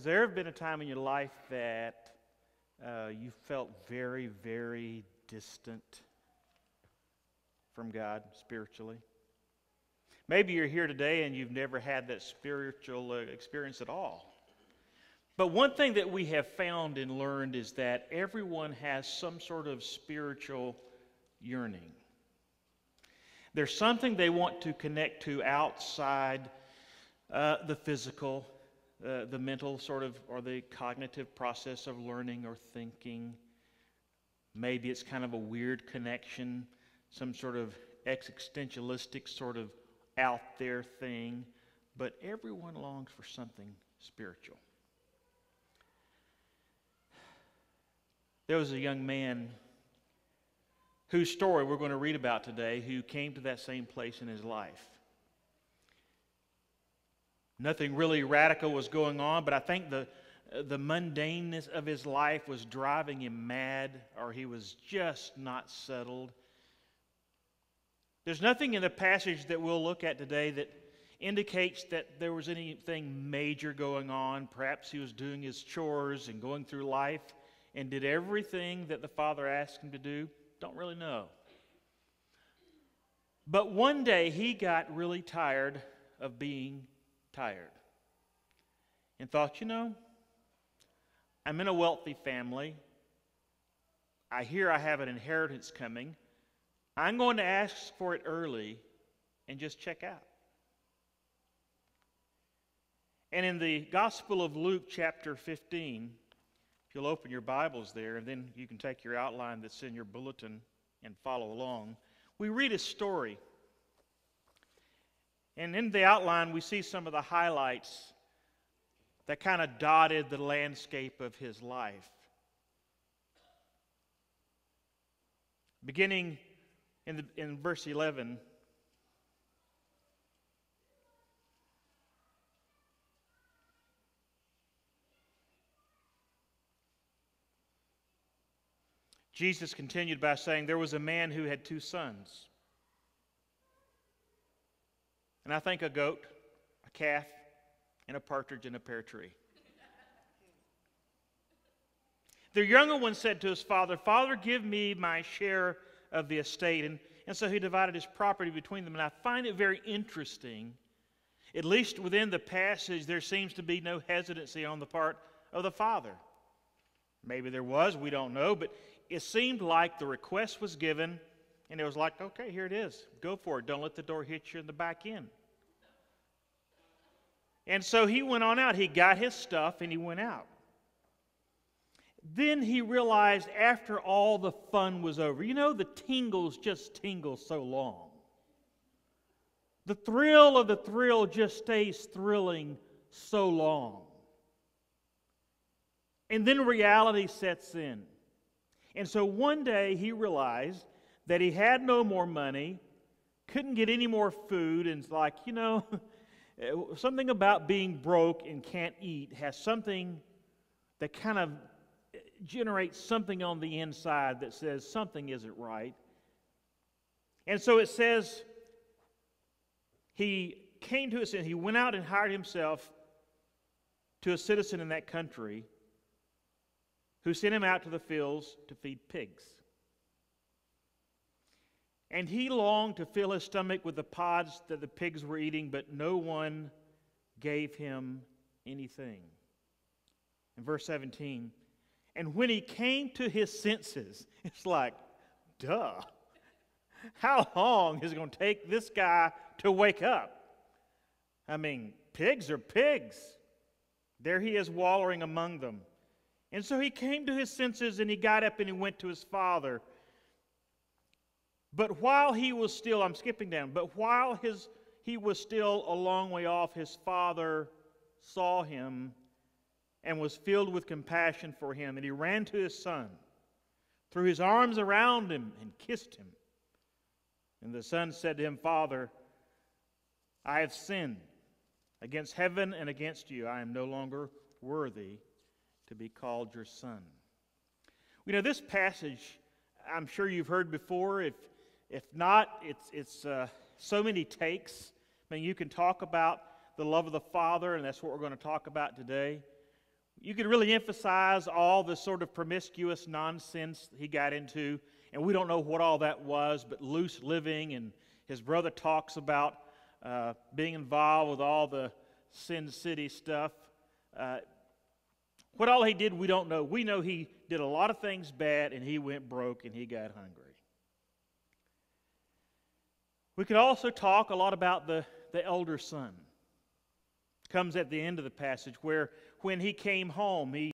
Has there ever been a time in your life that you felt very, very distant from God spiritually? Maybe you're here today and you've never had that spiritual experience at all. But one thing that we have found and learned is that everyone has some sort of spiritual yearning. There's something they want to connect to outside the physical, the mental sort of, or the cognitive process of learning or thinking. Maybe it's kind of a weird connection, some sort of existentialistic sort of out there thing. But everyone longs for something spiritual. There was a young man whose story we're going to read about today who came to that same place in his life. Nothing really radical was going on, but I think the mundaneness of his life was driving him mad, or he was just not settled. There's nothing in the passage that we'll look at today that indicates that there was anything major going on. Perhaps he was doing his chores and going through life and did everything that the Father asked him to do. Don't really know. But one day he got really tired of being tired and thought, I'm in a wealthy family. I hear I have an inheritance coming. I'm going to ask for it early and just check out. And in the Gospel of Luke chapter 15, if you'll open your Bibles there, and then you can take your outline that's in your bulletin and follow along, we read a story. And in the outline, we see some of the highlights that kind of dotted the landscape of his life. Beginning in verse 11, Jesus continued by saying, there was a man who had 2 sons. And I think a goat, a calf, and a partridge in a pear tree. The younger one said to his father, Father, give me my share of the estate. And so he divided his property between them. And I find it very interesting, at least within the passage, there seems to be no hesitancy on the part of the father. Maybe there was, we don't know, but it seemed like the request was given, and it was like, okay, here it is. Go for it. Don't let the door hit you in the back end. And so he went on out. He got his stuff, and he went out. Then he realized after all the fun was over, the tingles just tingle so long. The thrill of the thrill just stays thrilling so long. And then reality sets in. And so one day he realized that he had no more money, couldn't get any more food, and it's like, something about being broke and can't eat has something that kind of generates something on the inside that says something isn't right. And so it says he came to us and he went out and hired himself to a citizen in that country who sent him out to the fields to feed pigs. And he longed to fill his stomach with the pods that the pigs were eating, but no one gave him anything. In verse 17, and when he came to his senses, it's like, duh. How long is it going to take this guy to wake up? I mean, pigs are pigs. There he is wallowing among them. And so he came to his senses and he got up and he went to his father. But while he was still, I'm skipping down, but while he was still a long way off, his father saw him and was filled with compassion for him. And he ran to his son, threw his arms around him, and kissed him. And the son said to him, Father, I have sinned against heaven and against you. I am no longer worthy to be called your son. This passage, I'm sure you've heard before. If not, it's so many takes. I mean, you can talk about the love of the Father, and that's what we're going to talk about today. You could really emphasize all the sort of promiscuous nonsense he got into, and we don't know what all that was, but loose living, and his brother talks about being involved with all the Sin City stuff. What all he did, we don't know. We know he did a lot of things bad, and he went broke, and he got hungry. We could also talk a lot about the elder son. Comes at the end of the passage where when he came home, he